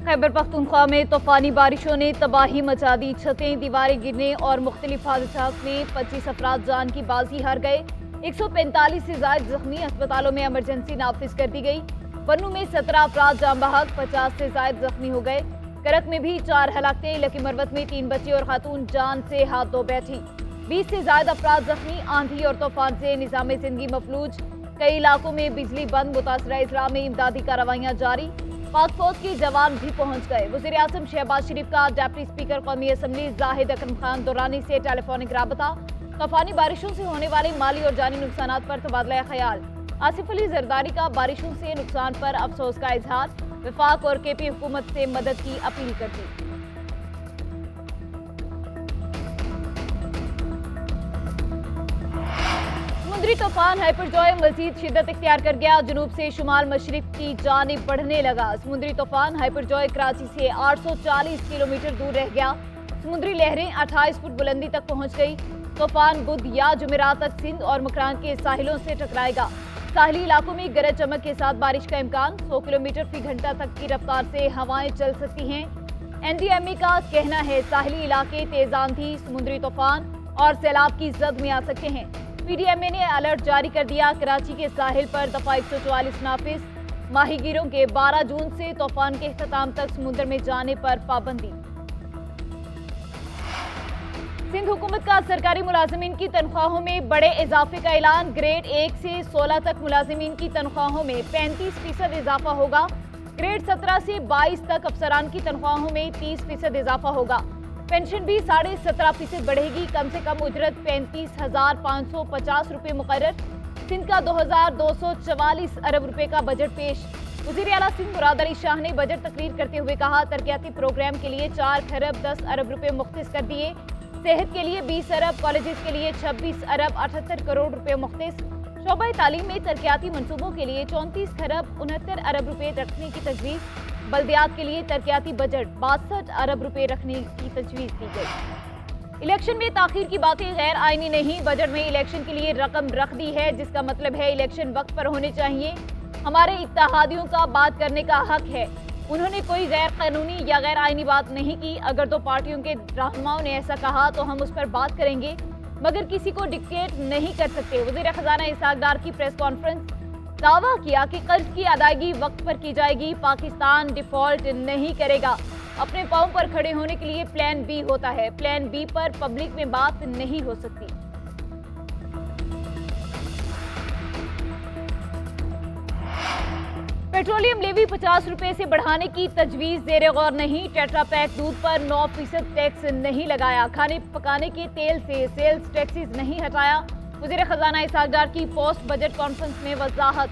खैबर पख्तूनख्वा में तूफानी बारिशों ने तबाही मचा दी। छतें, दीवारें गिरने और मुख्तलिफ हादसात में 25 अफराद जान की बाजी हार गए। 145 से ज्यादा जख्मी, अस्पतालों में इमरजेंसी नाफिज कर दी गई। बन्नू में 17 अफराद जाम बहक, 50 से ज्यादा जख्मी हो गए। करक में भी 4 हलाकतें, लकी मरवत में 3 बच्चे और खातून जान से हाथ धो बैठी। 20 से ज्यादा अफराद जख्मी। आंधी और तूफान से निजाम जिंदगी मफलूज, कई इलाकों में बिजली बंद। मुतासरा इजला में इमदादी कार्रवाइयां जारी। पाक फौज के जवान भी पहुंच गए। वज़ीर आज़म शहबाज शरीफ का डिप्टी स्पीकर कौमी असम्बली जाहिद अकरम खान दुरानी से टेलीफोनिक राबता। तूफानी बारिशों से होने वाले माली और जानी नुकसान पर तबादला ख्याल। आसिफ अली जरदारी का बारिशों से नुकसान पर अफसोस का इजहार। वफाक और केपी हुकूमत से मदद की अपील कर दी। समुद्री तूफान हाइपरजॉय मजीद शिद्दत इख्तियार कर गया। जुनूब से शुमाल मशरिक की जानिब बढ़ने लगा। समुद्री तूफान हाइपरजॉय कराची से 840 किलोमीटर दूर रह गया। समुद्री लहरें 28 फुट बुलंदी तक पहुंच गई। तूफान बुध या जुमेरात तक सिंध और मकरान के साहिलों से टकराएगा। साहली इलाकों में गरज चमक के साथ बारिश का इम्कान। 100 किलोमीटर फी घंटा तक की रफ्तार से हवाएं चल सकती हैं। NDMA का कहना है साहली इलाके तेज आंधी, समुद्री तूफान और सैलाब की जद में आ सकते हैं। PDMA ने अलर्ट जारी कर दिया। कराची के साहिल पर दफा 144 नाफिज। माहीगीरों के 12 जून से तूफान के इख्तिताम तक समुद्र में जाने पर पाबंदी। सिंध हुकूमत का सरकारी मुलाजिमीन की तनख्वाहों में बड़े इजाफे का ऐलान। ग्रेड 1 से 16 तक मुलाजिमीन की तनख्वाहों में 35% इजाफा होगा। ग्रेड 17 से 22 तक अफसरान की तनख्वाहों में 30% इजाफा होगा। पेंशन भी 17.5% बढ़ेगी। कम से कम उजरत 35,550 रुपये मुकर्रर। सिंध का 2,244 अरब रुपए का बजट पेश। वज़ीर आला सिंध मुराद अली शाह ने बजट तकरीर करते हुए कहा, तरक्याती प्रोग्राम के लिए 4 खरब 10 अरब रुपए मुख्तिस कर दिए। सेहत के लिए 20 अरब, कॉलेजेस के लिए 26 अरब 78 करोड़ रुपए मुख्तिस। शोबा तालीम में तरक्याती मनसूबों के लिए 34 खरब 69 अरब रुपए रखने की तजवीज़। बल्दियात के लिए तरक्याती बजट 62 अरब रुपए रखने की तजवीज़ दी गई। इलेक्शन में ताखीर की बातें गैर आईनी नहीं। बजट में इलेक्शन के लिए रकम रख दी है, जिसका मतलब है इलेक्शन वक्त पर होने चाहिए। हमारे इत्तेहादियों का बात करने का हक है। उन्होंने कोई गैर कानूनी या गैर आईनी बात नहीं की। अगर दो पार्टियों के रहनुमाओं ने ऐसा कहा तो हम उस पर बात करेंगे, मगर किसी को डिक्टेट नहीं कर सकते। वज़ीर खजाना इसहाक डार की प्रेस कॉन्फ्रेंस। दावा किया कि कर्ज की अदायगी वक्त पर की जाएगी। पाकिस्तान डिफॉल्ट नहीं करेगा। अपने पांव पर खड़े होने के लिए प्लान बी होता है। प्लान बी पर पब्लिक में बात नहीं हो सकती। पेट्रोलियम लेवी 50 रुपए से बढ़ाने की तजवीज जेर गौर नहीं। टेट्रा पैक दूध पर 9% टैक्स नहीं लगाया। खाने पकाने के तेल से सेल्स टैक्सेस नहीं हटाया। वज़ीर खजाना इसहाक डार की पोस्ट बजट कॉन्फ्रेंस में वजाहत।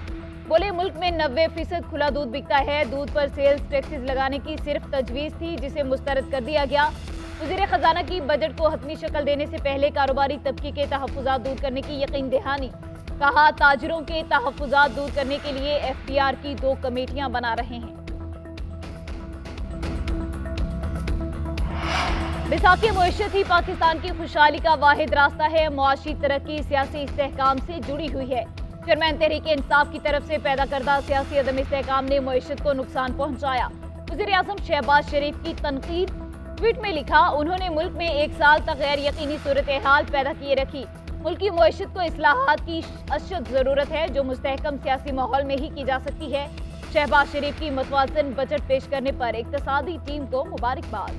बोले, मुल्क में 90% खुला दूध बिकता है। दूध पर सेल्स टैक्सेस लगाने की सिर्फ तजवीज़ थी, जिसे मुस्तरद कर दिया गया। वज़ीर खजाना की बजट को हतमी शक्ल देने से पहले कारोबारी तबके के तहफ़्फ़ुज़ात दूर करने की यकीन दहानी। कहा, ताजिरों के तहफ़्फ़ुज़ात दूर करने के लिए FTR की 2 कमेटियां बना रहे हैं। बैसाखी मुआशरत ही पाकिस्तान की खुशहाली का वाहिद रास्ता है। मुआशी तरक्की सियासी इस्तेहकाम से जुड़ी हुई है। चेयरमैन तहरीक इंसाफ की तरफ से पैदा करदा सियासी अदम इस्तेहकाम ने मुआशरत को नुकसान पहुंचाया। वज़ीर आज़म शहबाज शरीफ की तनकीद। ट्वीट में लिखा, उन्होंने मुल्क में 1 साल तक गैर यकीनी सूरत हाल पैदा किए रखी। मुल्क की मुआशरत को इस्लाहात की अशद ज़रूरत है, जो मुस्तहकम सियासी माहौल में ही की जा सकती है। शहबाज शरीफ की मुतवाज़िन बजट पेश करने पर इक़्तिसादी टीम को मुबारकबाद।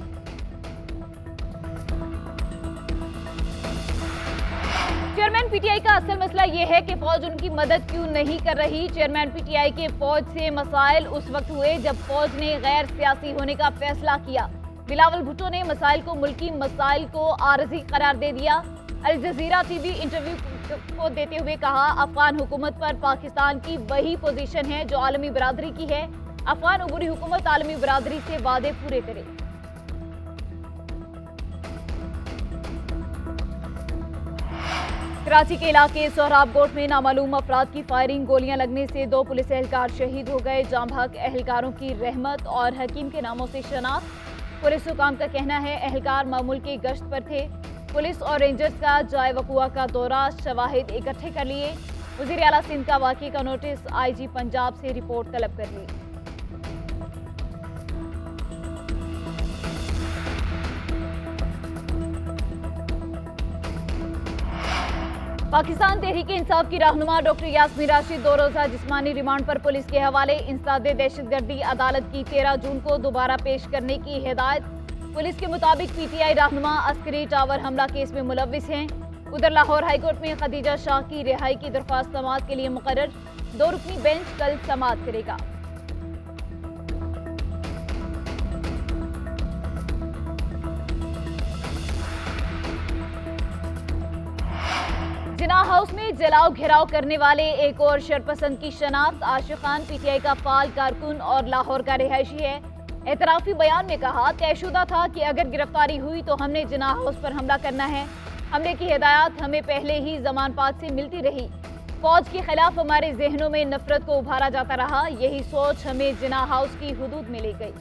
चेयरमैन PTI का असल मसला यह है कि फौज उनकी मदद क्यों नहीं कर रही। चेयरमैन PTI के फौज से मसाइल उस वक्त हुए जब फौज ने गैर सियासी होने का फैसला किया। बिलावल भुट्टो ने मसाइल को मुल्की मसाइल को आरजी करार दे दिया। अल जज़ीरा TV इंटरव्यू को देते हुए कहा, अफगान हुकूमत पर पाकिस्तान की वही पोजीशन है जो आलमी बरादरी की है। अफगान अबूरी हुकूमत आलमी बरादरी से वादे पूरे करे। कराची के इलाके सोहराबकोट में नामालूम अफराद की फायरिंग। गोलियां लगने से 2 पुलिस एहलकार शहीद हो गए। जाम बहक एहलकारों की रहमत और हकीम के नामों से शनाख्त। पुलिस हुकाम का कहना है एहलकार मामूल की गश्त पर थे। पुलिस और रेंजर्स का जाए वकुआ का दौरा, शवाहिद इकट्ठे कर लिए। वज़ीर आला सिंध का वाक़े का नोटिस IG पंजाब से रिपोर्ट तलब कर ली। पाकिस्तान तहरीक इंसाफ की रहनुमा डॉक्टर यास्मीन राशिद 2 रोजा जिस्मानी रिमांड पर पुलिस के हवाले। इंसदाद दहशतगर्दी अदालत की 13 जून को दोबारा पेश करने की हिदायत। पुलिस के मुताबिक पीटीआई रहनुमा अस्करी टावर हमला केस में मुलविस हैं। उधर लाहौर हाईकोर्ट में खदीजा शाह की रिहाई की दरख्वास्त समाअत के लिए मुकर्रर। 2 रुकनी बेंच कल समाअत करेगा। जिना हाउस में जलाओ घेराव करने वाले एक और शरपसंद की शनाख्त। आशिक खान पीटीआई का फाल कारकुन और लाहौर का रिहायशी है। एतराफी बयान में कहा, तयशुदा था कि अगर गिरफ्तारी हुई तो हमने जिना हाउस पर हमला करना है। हमले की हिदायत हमें पहले ही जमान पाक से मिलती रही। फौज के खिलाफ हमारे जहनों में नफरत को उभारा जाता रहा। यही सोच हमें जिना हाउस की हुदूद में ले गई।